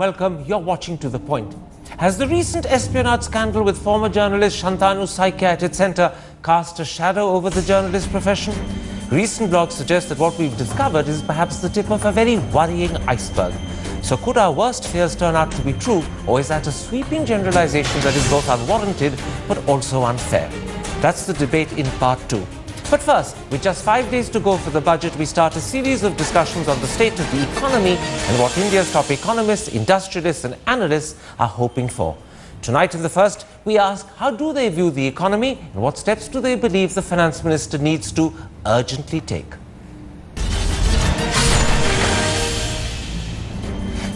welcome. You're watching To The Point. Has the recent espionage scandal with former journalist Shantanu Saikia at its centre cast a shadow over the journalist profession? Recent blogs suggest that what we've discovered is perhaps the tip of a very worrying iceberg. So could our worst fears turn out to be true, or is that a sweeping generalization that is both unwarranted but also unfair? That's the debate in part 2. But first, with just 5 days to go for the budget, we start a series of discussions on the state of the economy and what India's top economists, industrialists and analysts are hoping for. Tonight in the first, we ask how do they view the economy and what steps do they believe the Finance Minister needs to urgently take.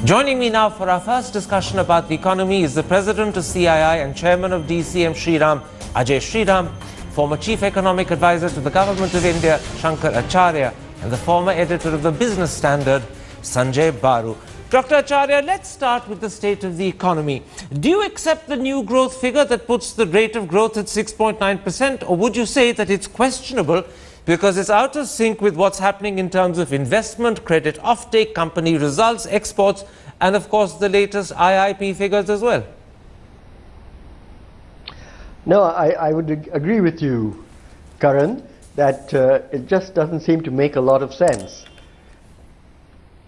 Joining me now for our first discussion about the economy is the President of CII and Chairman of DCM Shriram, Ajay Shriram, former Chief Economic Advisor to the Government of India, Shankar Acharya, and the former editor of the Business Standard, Sanjay Baru. Dr. Acharya, let's start with the state of the economy. Do you accept the new growth figure that puts the rate of growth at 6.9%, or would you say that it's questionable because it's out of sync with what's happening in terms of investment, credit offtake, company results, exports, and of course the latest IIP figures as well? No, I would agree with you, Karan, that it just doesn't seem to make a lot of sense.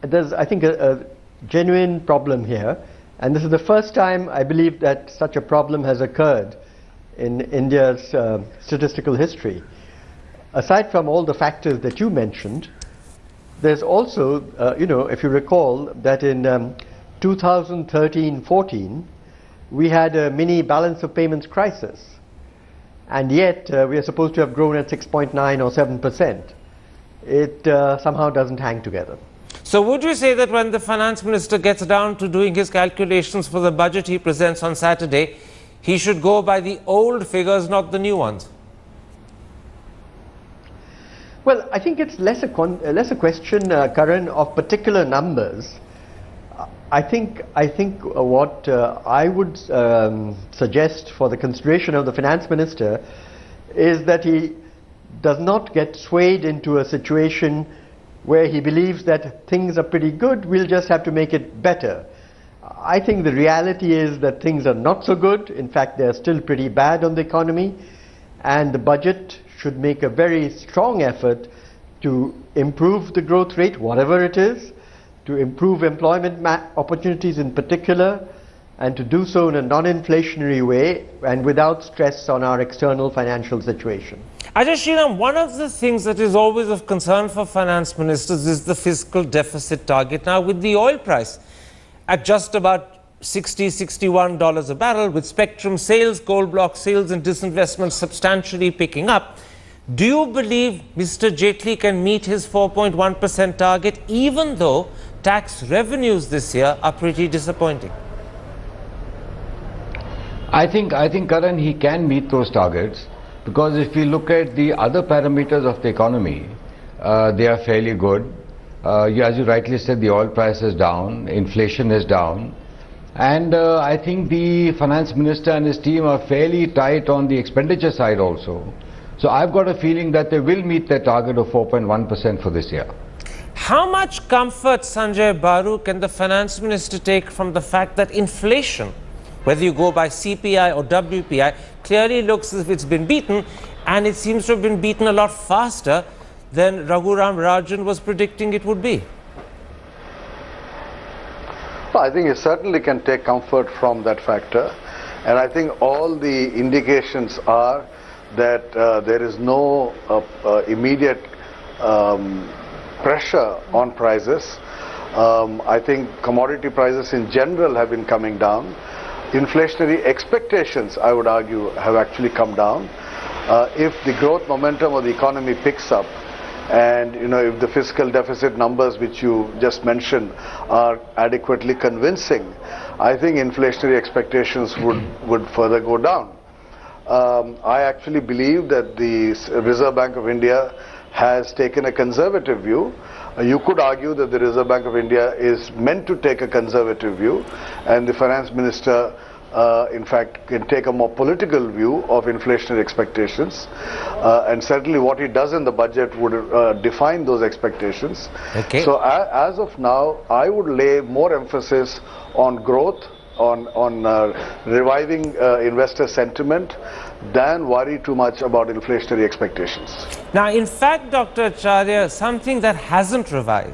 There's, I think, a genuine problem here, and this is the first time I believe that such a problem has occurred in India's statistical history. Aside from all the factors that you mentioned, there's also, if you recall, that in 2013-14, we had a mini balance of payments crisis, and yet we are supposed to have grown at 6.9 or 7%. It somehow doesn't hang together. So would you say that when the Finance Minister gets down to doing his calculations for the budget he presents on Saturday, he should go by the old figures, not the new ones? Well, I think it's less a question, Karan, of particular numbers. I think what I would suggest for the consideration of the Finance Minister is that he does not get swayed into a situation where he believes that things are pretty good, we'll just have to make it better. I think the reality is that things are not so good. In fact, they're still pretty bad on the economy, and the budget should make a very strong effort to improve the growth rate, whatever it is, to improve employment opportunities in particular, and to do so in a non-inflationary way and without stress on our external financial situation. Ajay Shriram, one of the things that is always of concern for finance ministers is the fiscal deficit target. Now, with the oil price at just about $60–61 a barrel, with spectrum sales, coal block sales and disinvestment substantially picking up, do you believe Mr. Jaitley can meet his 4.1% target, even though tax revenues this year are pretty disappointing? I think, Karan, he can meet those targets, because if we look at the other parameters of the economy, they are fairly good. As you rightly said, the oil price is down, inflation is down, and I think the Finance Minister and his team are fairly tight on the expenditure side also. So I've got a feeling that they will meet their target of 4.1% for this year. How much comfort, Sanjay Baru, can the Finance Minister take from the fact that inflation, whether you go by CPI or WPI, clearly looks as if it's been beaten, and it seems to have been beaten a lot faster than Raghuram Rajan was predicting it would be? Well, I think you certainly can take comfort from that factor, and I think all the indications are that there is no immediate pressure on prices. I think commodity prices in general have been coming down. Inflationary expectations, I would argue, have actually come down. If the growth momentum of the economy picks up, and if the fiscal deficit numbers which you just mentioned are adequately convincing, I think inflationary expectations would further go down. I actually believe that the Reserve Bank of India has taken a conservative view. You could argue that the Reserve Bank of India is meant to take a conservative view, and the Finance Minister in fact, can take a more political view of inflationary expectations. And certainly what he does in the budget would define those expectations. Okay. So as of now, I would lay more emphasis on growth, on reviving investor sentiment, than worry too much about inflationary expectations. Now, in fact, Dr. Acharya, something that hasn't revived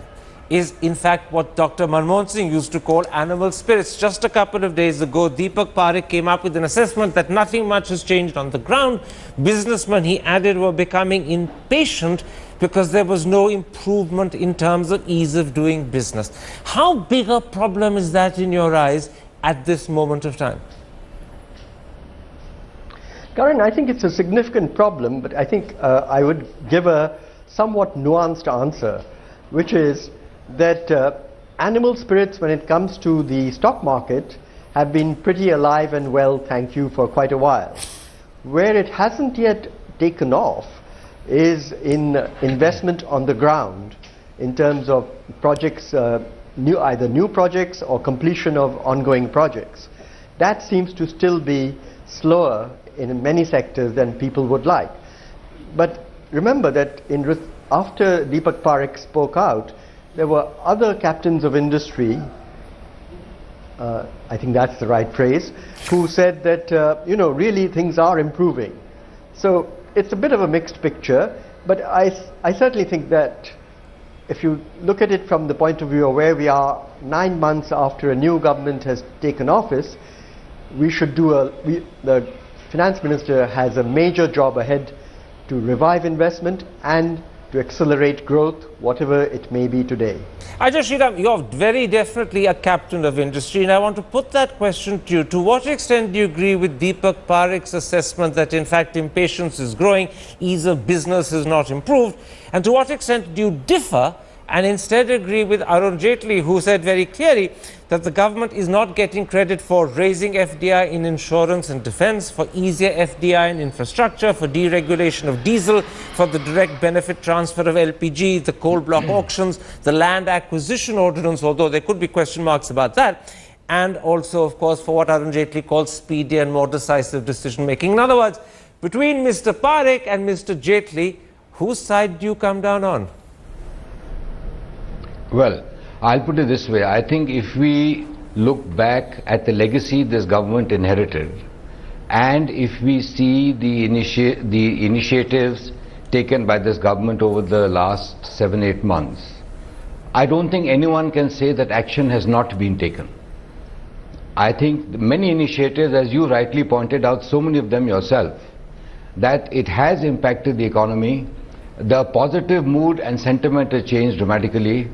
is in fact what Dr. Manmohan Singh used to call animal spirits. Just a couple of days ago, Deepak Parekh came up with an assessment that nothing much has changed on the ground. Businessmen, he added, were becoming impatient because there was no improvement in terms of ease of doing business. How big a problem is that in your eyes at this moment of time? Karan, I think it's a significant problem, but I think I would give a somewhat nuanced answer, which is that animal spirits, when it comes to the stock market, have been pretty alive and well, thank you, for quite a while. Where it hasn't yet taken off is in investment on the ground in terms of projects, either new projects or completion of ongoing projects. That seems to still be slower in many sectors than people would like. But remember that after Deepak Parekh spoke out, there were other captains of industry, I think that's the right phrase, who said that, really things are improving. So it's a bit of a mixed picture, but I certainly think that if you look at it from the point of view of where we are 9 months after a new government has taken office, we should the Finance Minister has a major job ahead to revive investment and to accelerate growth, whatever it may be today. Ajay Sriram, you're very definitely a captain of industry, and I want to put that question to you. To what extent do you agree with Deepak Parekh's assessment that in fact impatience is growing, ease of business is not improved, and to what extent do you differ and instead agree with Arun Jaitley, who said very clearly that the government is not getting credit for raising FDI in insurance and defense, for easier FDI in infrastructure, for deregulation of diesel, for the direct benefit transfer of LPG, the coal block auctions, the land acquisition ordinance, although there could be question marks about that, and also, of course, for what Arun Jaitley calls speedier and more decisive decision making. In other words, between Mr. Parekh and Mr. Jaitley, whose side do you come down on? Well, I'll put it this way. I think if we look back at the legacy this government inherited, and if we see the initiatives taken by this government over the last 7-8 months, I don't think anyone can say that action has not been taken. I think many initiatives, as you rightly pointed out, so many of them yourself, that it has impacted the economy. The positive mood and sentiment has changed dramatically.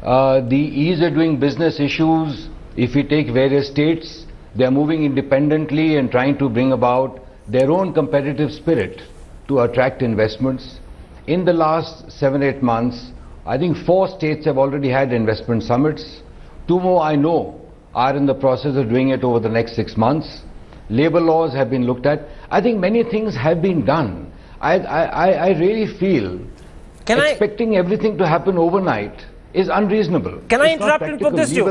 The ease of doing business issues, if we take various states, they are moving independently and trying to bring about their own competitive spirit to attract investments. In the last 7-8 months, I think 4 states have already had investment summits. 2 more, I know, are in the process of doing it over the next 6 months. Labor laws have been looked at. I think many things have been done. I really feel expecting everything to happen overnight is unreasonable. Can I interrupt and put this to you?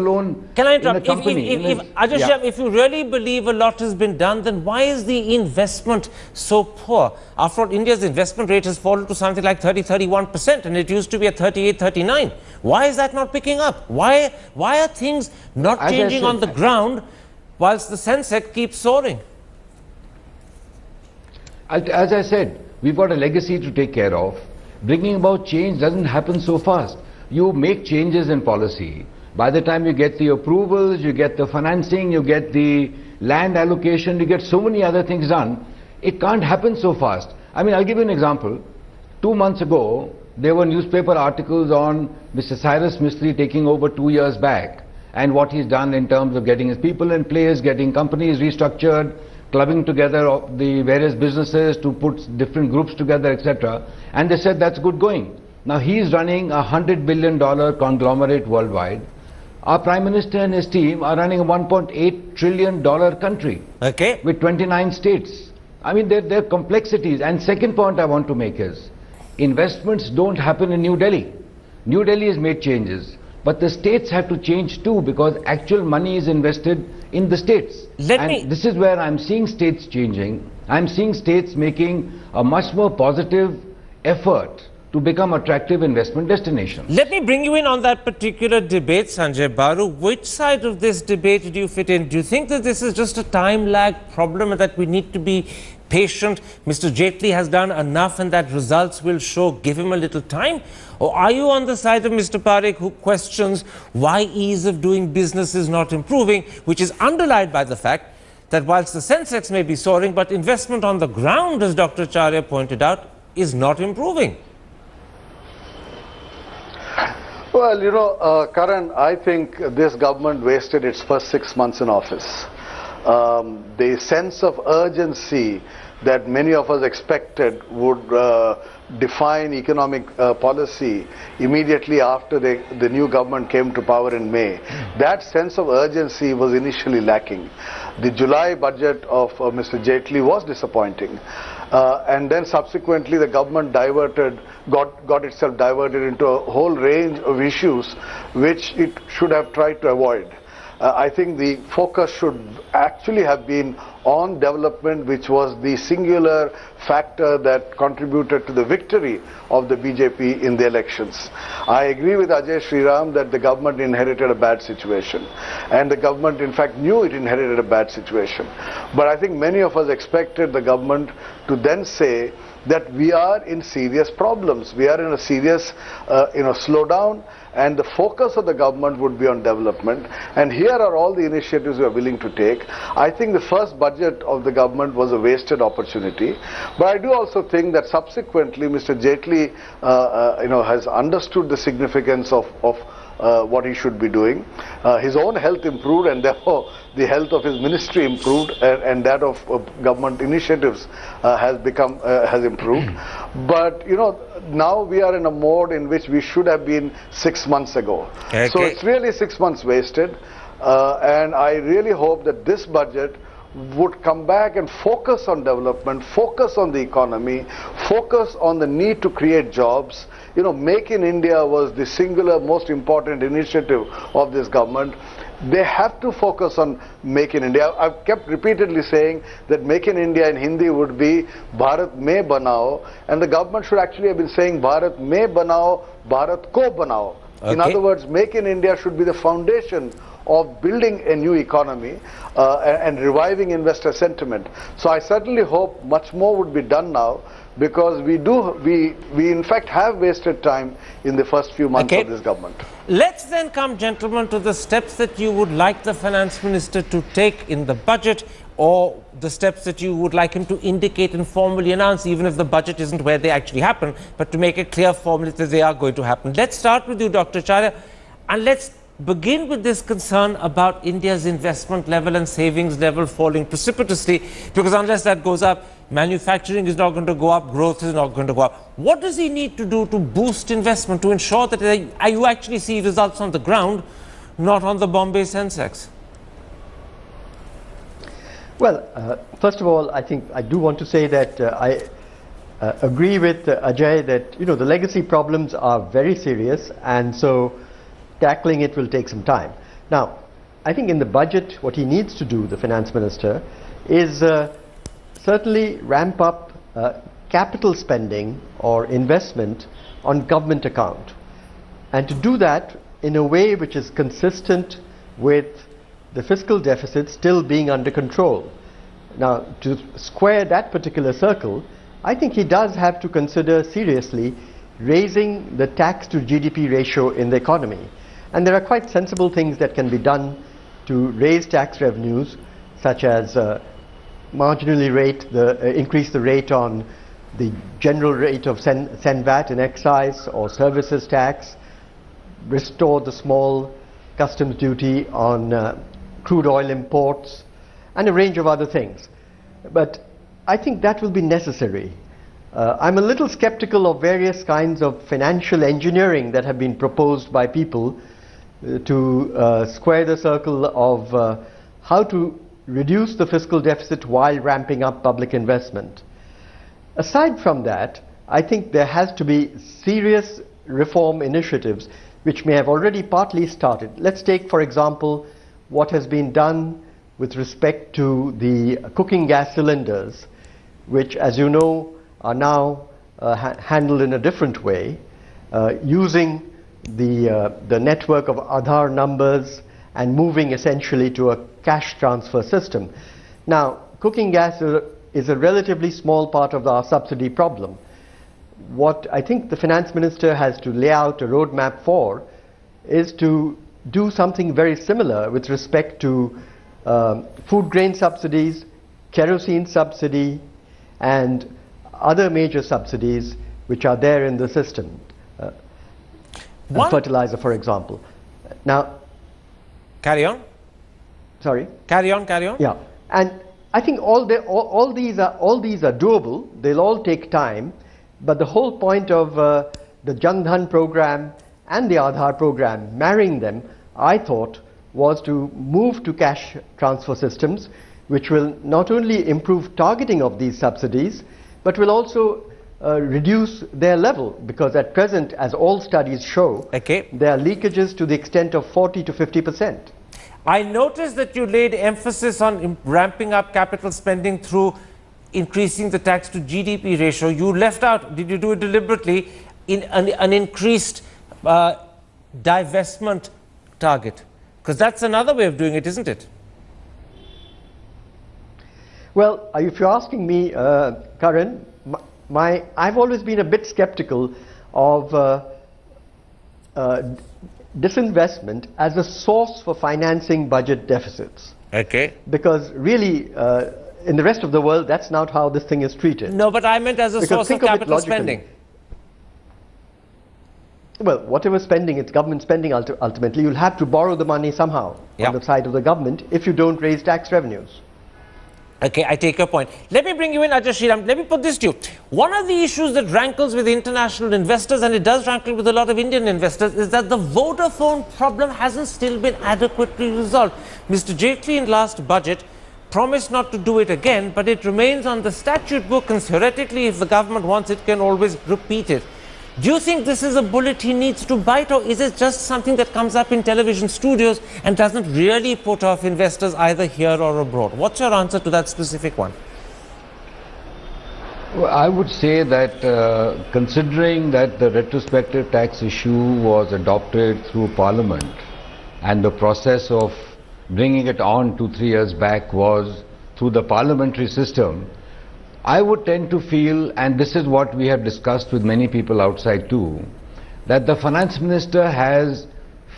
Can I interrupt? If you really believe a lot has been done, then why is the investment so poor? After all, India's investment rate has fallen to something like 30-31%, and it used to be at 38-39. Why is that not picking up? Why are things not changing on the ground whilst the Sensex keeps soaring? As I said, we've got a legacy to take care of. Bringing about change doesn't happen so fast. You make changes in policy. By the time you get the approvals, you get the financing, you get the land allocation, you get so many other things done, it can't happen so fast. I mean, I'll give you an example. 2 months ago, there were newspaper articles on Mr. Cyrus Mistry taking over 2 years back and what he's done in terms of getting his people in place, getting companies restructured, clubbing together of the various businesses to put different groups together, etc. And they said that's good going. Now he's running a $100 billion conglomerate worldwide. Our Prime Minister and his team are running a $1.8 trillion country with 29 states. I mean, there are complexities. And second point I want to make is, investments don't happen in New Delhi. New Delhi has made changes, but the states have to change too, because actual money is invested in the states. This is where I'm seeing states changing. I'm seeing states making a much more positive effort to become attractive investment destinations. Let me bring you in on that particular debate, Sanjay Baru. Which side of this debate do you fit in? Do you think that this is just a time lag problem and that we need to be patient? Mr. Jaitley has done enough and that results will show, give him a little time? Or are you on the side of Mr. Parekh, who questions why ease of doing business is not improving, which is underlined by the fact that whilst the Sensex may be soaring, but investment on the ground, as Dr. Charya pointed out, is not improving? Well, you know, Karan, I think this government wasted its first 6 months in office. The sense of urgency that many of us expected would define economic policy immediately after the new government came to power in May. That sense of urgency was initially lacking. The July budget of Mr. Jaitley was disappointing. And then subsequently the government got itself diverted into a whole range of issues which it should have tried to avoid. I think the focus should actually have been on development, which was the singular factor that contributed to the victory of the BJP in the elections. I agree with Ajay Sriram that the government inherited a bad situation, and the government in fact knew it inherited a bad situation. But I think many of us expected the government to then say that we are in serious problems, we are in a serious slowdown, and the focus of the government would be on development, and here are all the initiatives we are willing to take. I think the first budget of the government was a wasted opportunity, but I do also think that subsequently Mr. Jaitley has understood the significance of what he should be doing. His own health improved, and therefore the health of his ministry improved, and that of government initiatives has improved. But now we are in a mode in which we should have been 6 months ago. Okay. So it's really 6 months wasted, and I really hope that this budget would come back and focus on development, focus on the economy, focus on the need to create jobs. Make in India was the singular most important initiative of this government. They have to focus on Make in India. I've kept repeatedly saying that Make in India in Hindi would be Bharat Mein Banao, and the government should actually have been saying Bharat Mein Banao, Bharat Ko Banao. Okay. In other words, Make in India should be the foundation of building a new economy and reviving investor sentiment. So I certainly hope much more would be done now, because we in fact have wasted time in the first few months of this government. Let's then come, gentlemen, to the steps that you would like the Finance Minister to take in the budget, or the steps that you would like him to indicate and formally announce, even if the budget isn't where they actually happen, but to make it clear formally that they are going to happen. Let's start with you, Dr. Charya, and let's begin with this concern about India's investment level and savings level falling precipitously, because unless that goes up, manufacturing is not going to go up, growth is not going to go up. What does he need to do to boost investment, to ensure that you actually see results on the ground, not on the Bombay Sensex? Well, first of all, I think I do want to say that I agree with Ajay that the legacy problems are very serious, and so tackling it will take some time. Now, I think in the budget, what he needs to do, the Finance Minister, is certainly ramp up capital spending or investment on government account, and to do that in a way which is consistent with the fiscal deficit still being under control. Now, to square that particular circle, I think he does have to consider seriously raising the tax to GDP ratio in the economy. And there are quite sensible things that can be done to raise tax revenues, such as increase the rate on the general rate of Sen-VAT and excise or services tax, restore the small customs duty on crude oil imports, and a range of other things. But I think that will be necessary. I'm a little skeptical of various kinds of financial engineering that have been proposed by people to square the circle of how to reduce the fiscal deficit while ramping up public investment. Aside from that, I think there has to be serious reform initiatives which may have already partly started. Let's take, for example, what has been done with respect to the cooking gas cylinders, which, as you know, are now handled in a different way, using the network of Aadhaar numbers and moving essentially to a cash transfer system. Now, cooking gas is a relatively small part of our subsidy problem. What I think the Finance Minister has to lay out a roadmap for is to do something very similar with respect to food grain subsidies, kerosene subsidy, and other major subsidies which are there in the system. Fertilizer, for example. Now, carry on. Sorry. Carry on. Carry on. Yeah, and I think all these are doable. They'll all take time, but the whole point of the Jan Dhan program and the Aadhaar program, marrying them, I thought, was to move to cash transfer systems, which will not only improve targeting of these subsidies, but will also reduce their level, because at present, as all studies show, there are leakages to the extent of 40 to 50%. I noticed that you laid emphasis on ramping up capital spending through increasing the tax to GDP ratio. You left out, did you do it deliberately, in an increased divestment target? Because that's another way of doing it, isn't it? Well, if you're asking me, Karan, I've always been a bit skeptical of disinvestment as a source for financing budget deficits. Okay. Because really, in the rest of the world, that's not how this thing is treated. No, but I meant as a source of capital spending. Well, whatever spending, it's government spending ultimately. You'll have to borrow the money somehow on the side of the government if you don't raise tax revenues. Okay, I take your point. Let me bring you in, Ajay Sriram. Let me put this to you. One of the issues that rankles with international investors, and it does rankle with a lot of Indian investors, is that the Vodafone problem hasn't still been adequately resolved. Mr. Jaitley in last budget promised not to do it again, but it remains on the statute book, and theoretically, if the government wants it, can always repeat it. Do you think this is a bullet he needs to bite, or is it just something that comes up in television studios and doesn't really put off investors either here or abroad? What's your answer to that specific one? Well, I would say that considering that the retrospective tax issue was adopted through Parliament and the process of bringing it on 2-3 years back was through the parliamentary system, I would tend to feel, and this is what we have discussed with many people outside too, that the Finance Minister has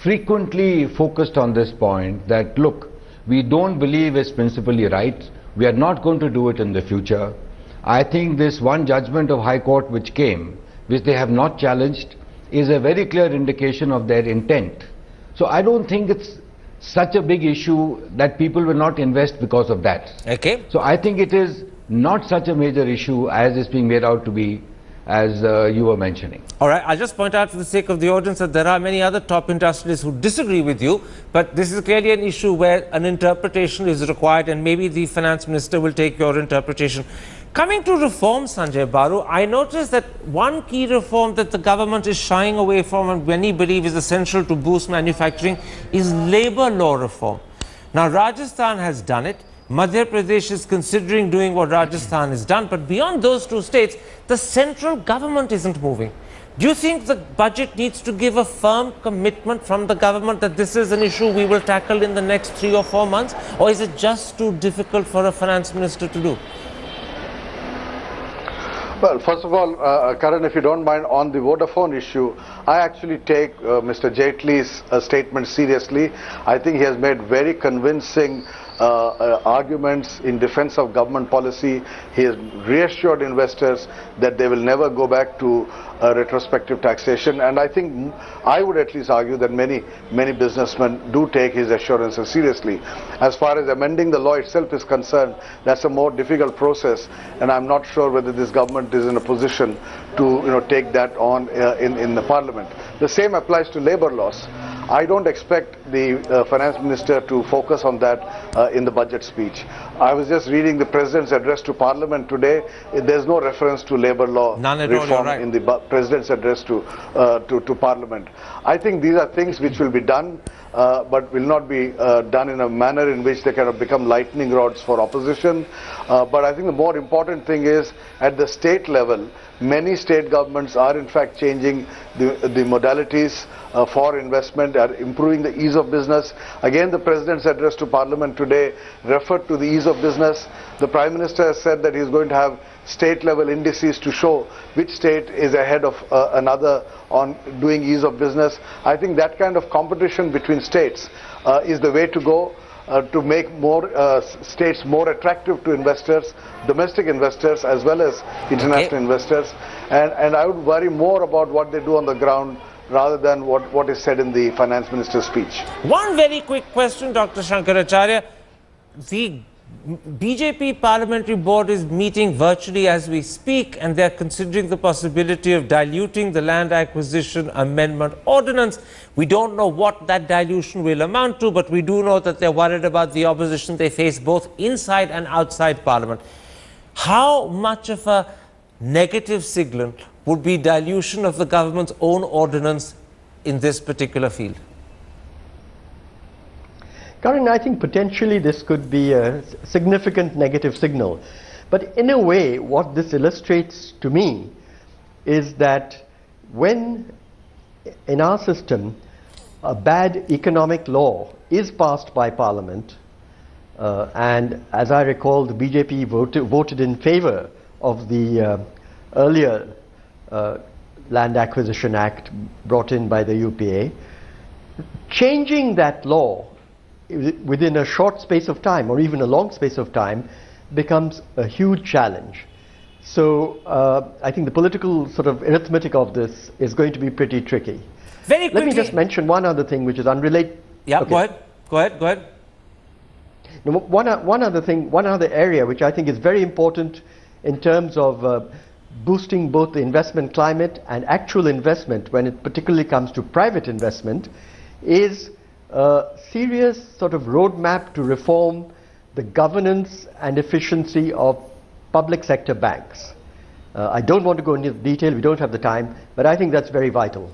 frequently focused on this point that, look, we don't believe it's principally right, we are not going to do it in the future. I think this one judgment of High Court which came, which they have not challenged, is a very clear indication of their intent. So I don't think it's such a big issue that people will not invest because of that. Okay. So I think it is not such a major issue as it's being made out to be, as you were mentioning. All right, I'll just point out for the sake of the audience that there are many other top industrialists who disagree with you, but this is clearly an issue where an interpretation is required, and maybe the Finance Minister will take your interpretation. Coming to reform, Sanjay Baru, I noticed that one key reform that the government is shying away from and many believe is essential to boost manufacturing is labour law reform. Now, Rajasthan has done it. Madhya Pradesh is considering doing what Rajasthan has done, but beyond those two states, the central government isn't moving. Do you think the budget needs to give a firm commitment from the government that this is an issue we will tackle in the next 3 or 4 months, or is it just too difficult for a finance minister to do? Well, first of all, Karan, if you don't mind, on the Vodafone issue, I actually take Mr. Jaitley's statement seriously. I think he has made very convincing arguments in defense of government policy. He has reassured investors that they will never go back to retrospective taxation, and I think I would at least argue that many businessmen do take his assurances seriously. As far as amending the law itself is concerned, that's a more difficult process, and I'm not sure whether this government is in a position to take that on in the parliament. The same applies to labor laws. I don't expect the Finance Minister to focus on that in the budget speech. I was just reading the President's address to Parliament today. There's no reference to labour law reform in the President's address to Parliament. I think these are things which will be done, but will not be done in a manner in which they kind of become lightning rods for opposition. But I think the more important thing is, at the state level, many state governments are in fact changing the modalities for investment, are improving the ease of business. Again, the President's address to Parliament today referred to the ease of business. The Prime Minister has said that he is going to have state level indices to show which state is ahead of another on doing ease of business. I think that kind of competition between states is the way to go. To make more states more attractive to investors, domestic investors as well as international investors, and I would worry more about what they do on the ground rather than what is said in the Finance Minister's speech. One very quick question, Dr. Shankaracharya. The BJP Parliamentary Board is meeting virtually as we speak, and they're considering the possibility of diluting the Land Acquisition Amendment Ordinance. We don't know what that dilution will amount to, but we do know that they're worried about the opposition they face both inside and outside Parliament. How much of a negative signal would be dilution of the government's own ordinance in this particular field? Karan, I think potentially this could be a significant negative signal. But in a way, what this illustrates to me is that when in our system a bad economic law is passed by Parliament, and as I recall, the BJP voted in favor of the earlier Land Acquisition Act brought in by the UPA, changing that law within a short space of time or even a long space of time becomes a huge challenge. So I think the political sort of arithmetic of this is going to be pretty tricky. Very quickly. Let me just mention one other thing which is unrelated. Yeah, okay. Go ahead. Now, one other area which I think is very important in terms of boosting both the investment climate and actual investment when it particularly comes to private investment is a serious sort of roadmap to reform the governance and efficiency of public sector banks. I don't want to go into detail, we don't have the time, but I think that's very vital.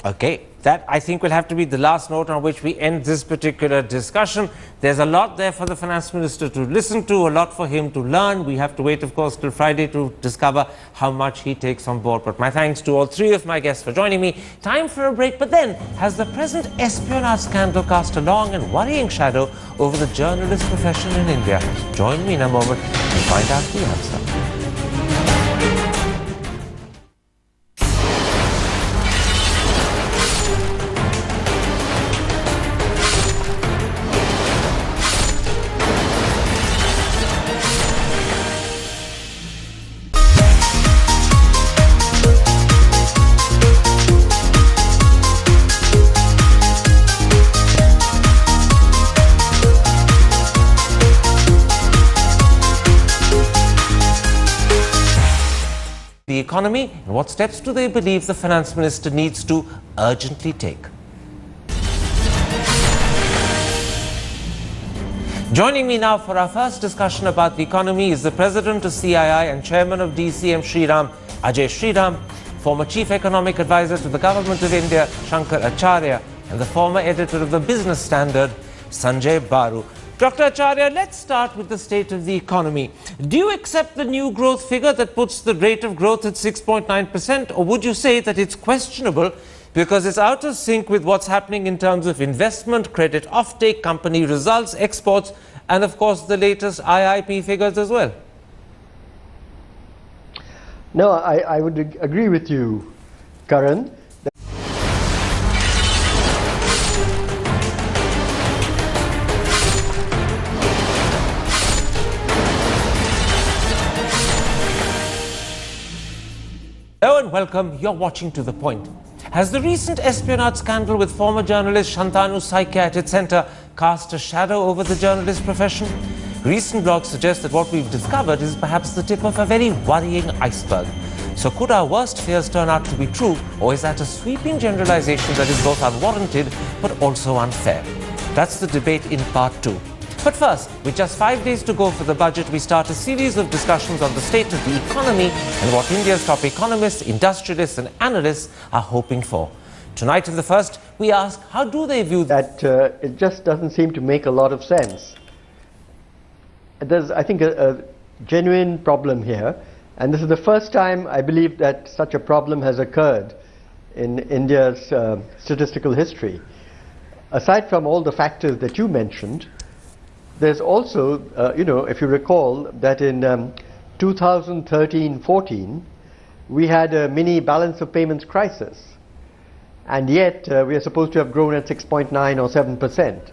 Okay, that I think will have to be the last note on which we end this particular discussion. There's a lot there for the Finance Minister to listen to, a lot for him to learn. We have to wait, of course, till Friday to discover how much he takes on board. But my thanks to all three of my guests for joining me. Time for a break, but then, has the present espionage scandal cast a long and worrying shadow over the journalist profession in India? Join me in a moment to find out the answer. The economy, and what steps do they believe the Finance Minister needs to urgently take? Joining me now for our first discussion about the economy is the President of CII and Chairman of DCM Shriram, Ajay Shriram, former Chief Economic Advisor to the Government of India, Shankar Acharya, and the former editor of the Business Standard, Sanjay Baru. Dr. Acharya, let's start with the state of the economy. Do you accept the new growth figure that puts the rate of growth at 6.9%, or would you say that it's questionable because it's out of sync with what's happening in terms of investment, credit offtake, company results, exports, and of course the latest IIP figures as well? No, I would agree with you, Karan. Hello and welcome. You're watching To The Point. Has the recent espionage scandal with former journalist Shantanu Saikia at its centre cast a shadow over the journalist profession? Recent blogs suggest that what we've discovered is perhaps the tip of a very worrying iceberg. So could our worst fears turn out to be true, or is that a sweeping generalization that is both unwarranted but also unfair? That's the debate in part 2. But first, with just 5 days to go for the budget, we start a series of discussions on the state of the economy and what India's top economists, industrialists and analysts are hoping for. Tonight in the first, we ask, how do they view that it just doesn't seem to make a lot of sense. There's, I think, a genuine problem here, and this is the first time I believe that such a problem has occurred in India's statistical history. Aside from all the factors that you mentioned, there's also, if you recall, that in 2013-14, we had a mini balance of payments crisis. And yet, we are supposed to have grown at 6.9 or 7%.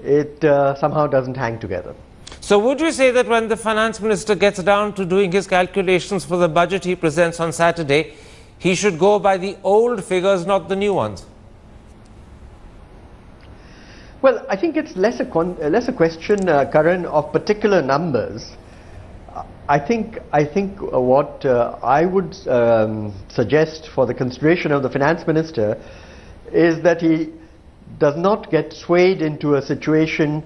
It somehow doesn't hang together. So would you say that when the finance minister gets down to doing his calculations for the budget he presents on Saturday, he should go by the old figures, not the new ones? Well, I think it's less a question, Karan, of particular numbers. I think what I would suggest for the consideration of the finance minister is that he does not get swayed into a situation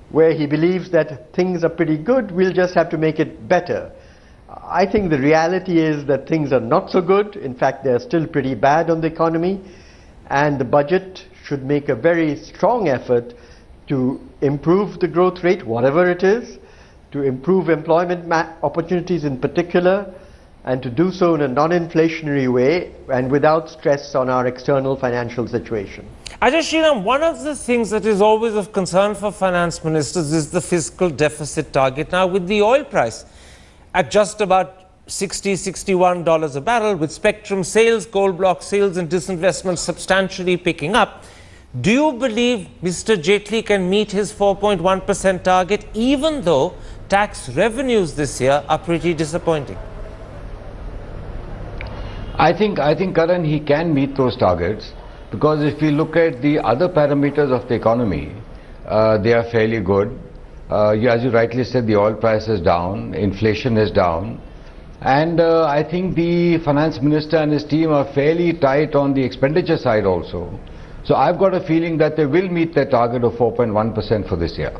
where he believes that things are pretty good, we'll just have to make it better. I think the reality is that things are not so good. In fact, they're still pretty bad on the economy, and the budget should make a very strong effort to improve the growth rate, whatever it is, to improve employment opportunities in particular, and to do so in a non-inflationary way and without stress on our external financial situation. Ajay, one of the things that is always of concern for finance ministers is the fiscal deficit target. Now, with the oil price at just about $60–61 a barrel, with spectrum sales, coal block sales and disinvestment substantially picking up, do you believe Mr. Jaitley can meet his 4.1% target, even though tax revenues this year are pretty disappointing? I think, Karan, he can meet those targets, because if we look at the other parameters of the economy, they are fairly good. As you rightly said, the oil price is down, inflation is down, and I think the finance minister and his team are fairly tight on the expenditure side also. So I've got a feeling that they will meet their target of 4.1% for this year.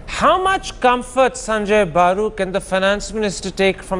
How much comfort, Sanjay Baru, can the finance minister take from